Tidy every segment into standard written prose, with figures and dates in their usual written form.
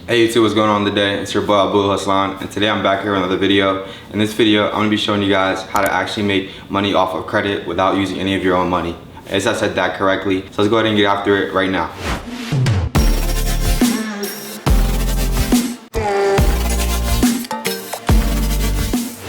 Hey YouTube, what's going on today? It's your boy Abdul Hassan, and today I'm back here with another video. In this video, I'm going to be showing you guys how to actually make money off of credit without using any of your own money. As I said that correctly, so let's go ahead and get after it right now.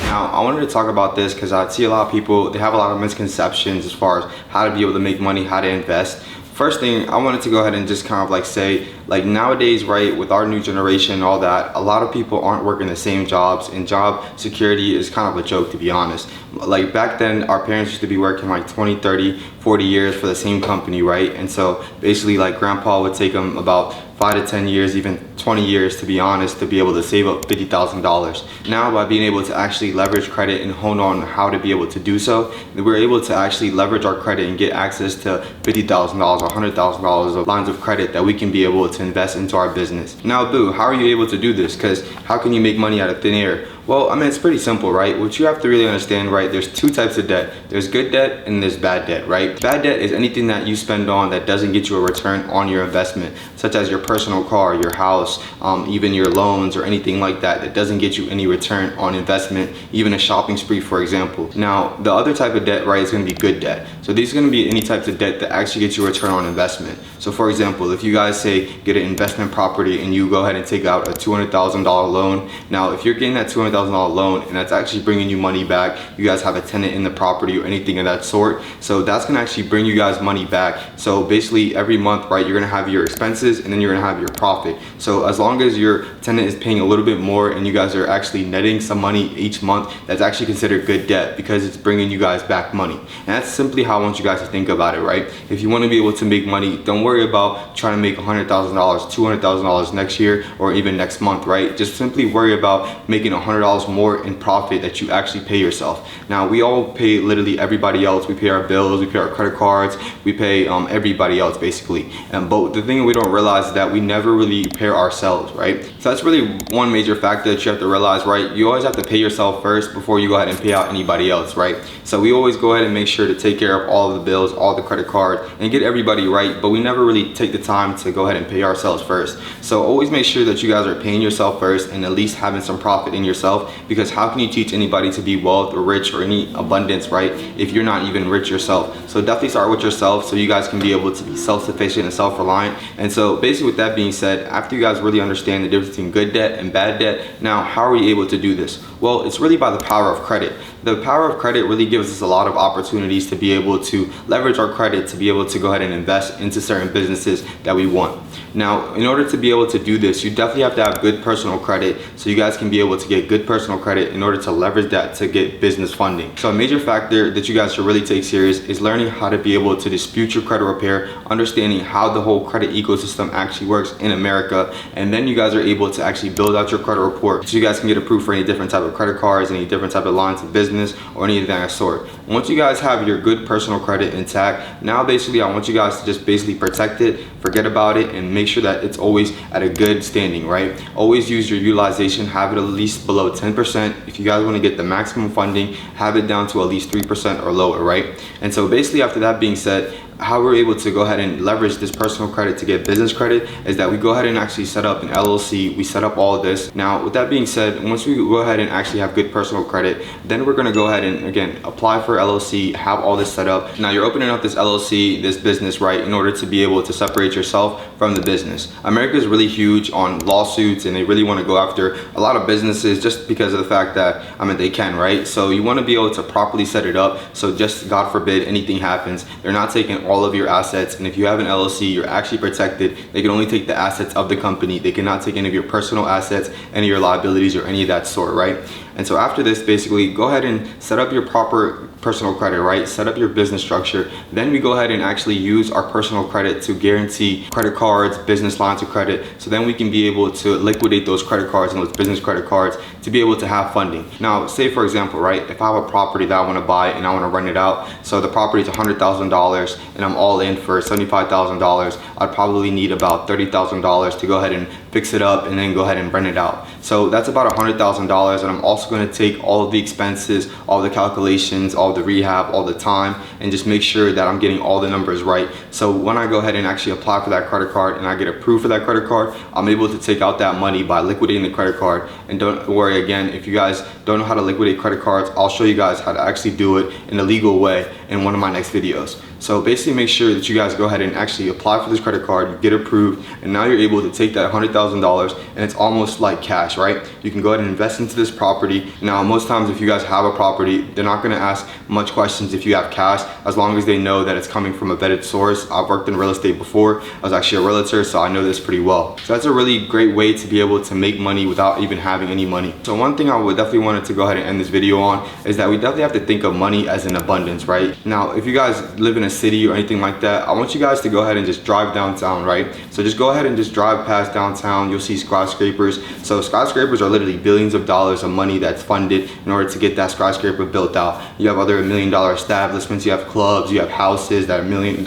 Now, I wanted to talk about this because I see a lot of people, they have a lot of misconceptions as far as how to be able to make money, how to invest. First thing, I wanted to go ahead and just kind of like say, like nowadays, right, with our new generation and all that, a lot of people aren't working the same jobs, and job security is kind of a joke, to be honest. Like back then, our parents used to be working like 20, 30, 40 years for the same company, right? And so basically like grandpa would take them about 5 to 10 years, even 20 years, to be honest, to be able to save up $50,000. Now, by being able to actually leverage credit and hone on how to be able to do so, we're able to actually leverage our credit and get access to $50,000 or $100,000 of lines of credit that we can be able to invest into our business. Now, Boo, how are you able to do this? Because how can you make money out of thin air? Well, I mean, it's pretty simple, right? What you have to really understand, right, there's two types of debt. There's good debt and there's bad debt, right? Bad debt is anything that you spend on that doesn't get you a return on your investment, such as your personal car, your house, even your loans or anything like that, that doesn't get you any return on investment, even a shopping spree, for example. Now, the other type of debt, right, is gonna be good debt. So these are gonna be any types of debt that actually get you a return on investment. So for example, if you guys say get an investment property and you go ahead and take out a $200,000 loan. Now, if you're getting that $200,000 loan and that's actually bringing you money back, you guys have a tenant in the property or anything of that sort, so that's gonna actually bring you guys money back. So basically every month, right, you're gonna have your expenses and then you're gonna have your profit. So as long as your tenant is paying a little bit more and you guys are actually netting some money each month, that's actually considered good debt because it's bringing you guys back money. And that's simply how I want you guys to think about it, right? If you want to be able to make money, don't worry about trying to make $100,000, $200,000 next year or even next month, right? Just simply worry about making $100 more in profit that you actually pay yourself. Now, we all pay literally everybody else. We pay our bills, we pay our credit cards, we pay everybody else basically. But the thing we don't realize is that we never really pay ourselves, right? So that's really one major factor that you have to realize, right? You always have to pay yourself first before you go ahead and pay out anybody else, right? So we always go ahead and make sure to take care of all of the bills, all the credit cards, and get everybody right, but we never really take the time to go ahead and pay ourselves first. So always make sure that you guys are paying yourself first and at least having some profit in yourself, because how can you teach anybody to be wealth or rich or any abundance, right, if you're not even rich yourself? So definitely start with yourself so you guys can be able to be self-sufficient and self-reliant. And so basically with that being said, after you guys really understand the difference between good debt and bad debt, now how are we able to do this? Well, it's really by the power of credit. The power of credit really gives us a lot of opportunities to be able to leverage our credit to be able to go ahead and invest into certain businesses that we want. Now, in order to be able to do this, you definitely have to have good personal credit, so you guys can be able to get good personal credit in order to leverage that to get business funding. So a major factor that you guys should really take serious is learning how to be able to dispute your credit repair, understanding how the whole credit ecosystem actually works in America, and then you guys are able to actually build out your credit report so you guys can get approved for any different type of credit cards, any different type of lines of business, or anything of that sort. Once you guys have your good personal credit intact, now basically I want you guys to just basically protect it, forget about it, and make sure that it's always at a good standing, right? Always use your utilization, have it at least below 10%. If you guys want to get the maximum funding, have it down to at least 3% or lower, right? And so basically after that being said, how we're able to go ahead and leverage this personal credit to get business credit is that we go ahead and actually set up an LLC. We set up all of this. Now, with that being said, once we go ahead and actually have good personal credit, then we're going to go ahead and again apply for LLC, have all this set up. Now you're opening up this LLC, this business, right, in order to be able to separate yourself from the business. America is really huge on lawsuits and they really want to go after a lot of businesses just because of the fact that, I mean, they can, right? So you want to be able to properly set it up so just God forbid anything happens, they're not taking all of your assets. And if you have an LLC, you're actually protected. They can only take the assets of the company. They cannot take any of your personal assets, any of your liabilities, or any of that sort, right? And so after this, basically go ahead and set up your proper personal credit, right? Set up your business structure. Then we go ahead and actually use our personal credit to guarantee credit cards, business lines of credit. So then we can be able to liquidate those credit cards and those business credit cards to be able to have funding. Now, say for example, right, if I have a property that I want to buy and I want to rent it out, so the property is $100,000 and I'm all in for $75,000, I'd probably need about $30,000 to go ahead and fix it up and then go ahead and rent it out. So that's about $100,000, and I'm also going to take all of the expenses, all the calculations, all the rehab, all the time, and just make sure that I'm getting all the numbers right. So when I go ahead and actually apply for that credit card and I get approved for that credit card, I'm able to take out that money by liquidating the credit card. And don't worry, again, if you guys don't know how to liquidate credit cards, I'll show you guys how to actually do it in a legal way in one of my next videos. So basically make sure that you guys go ahead and actually apply for this credit card, you get approved, and now you're able to take that $100,000 and it's almost like cash, right? You can go ahead and invest into this property. Now, most times if you guys have a property, they're not gonna ask much questions if you have cash, as long as they know that it's coming from a vetted source. I've worked in real estate before. I was actually a realtor, so I know this pretty well. So that's a really great way to be able to make money without even having any money. So one thing I would definitely wanted to go ahead and end this video on is that we definitely have to think of money as an abundance, right? Now, if you guys live in a city or anything like that, I want you guys to go ahead and just drive downtown, right? So just go ahead and just drive past downtown. You'll see skyscrapers. So skyscrapers are literally billions of dollars of money that's funded in order to get that skyscraper built out. You have other $1 million establishments, you have clubs, you have houses that are $1 million.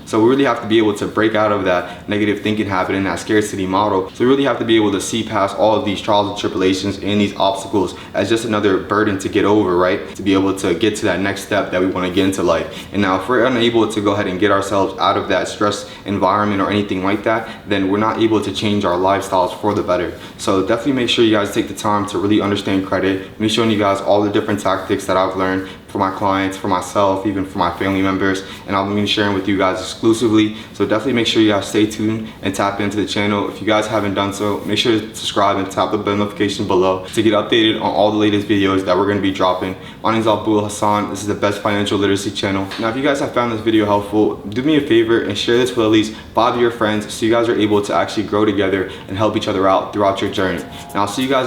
So we really have to be able to break out of that negative thinking habit and that scarcity model. So we really have to be able to see past all of these trials and tribulations and these obstacles as just another burden to get over, right? To be able to get to that next step that we want to get into life. And now if we're unable to go ahead and get ourselves out of that stress environment or anything like that, then we're not able to change our lifestyles for the better. So definitely make sure you guys take the time to really understand credit. Me showing you guys all the different tactics that I've learned for my clients, for myself, even for my family members, and I'm going to be sharing with you guys exclusively. So definitely make sure you guys stay tuned and tap into the channel. If you guys haven't done so, make sure to subscribe and tap the bell notification below to get updated on all the latest videos that we're going to be dropping. My name is Abdul Hassan. This is the best financial literacy channel. Now, if you guys have found this video helpful, do me a favor and share this with at least 5 of your friends so you guys are able to actually grow together and help each other out throughout your journey. Now, I'll see you guys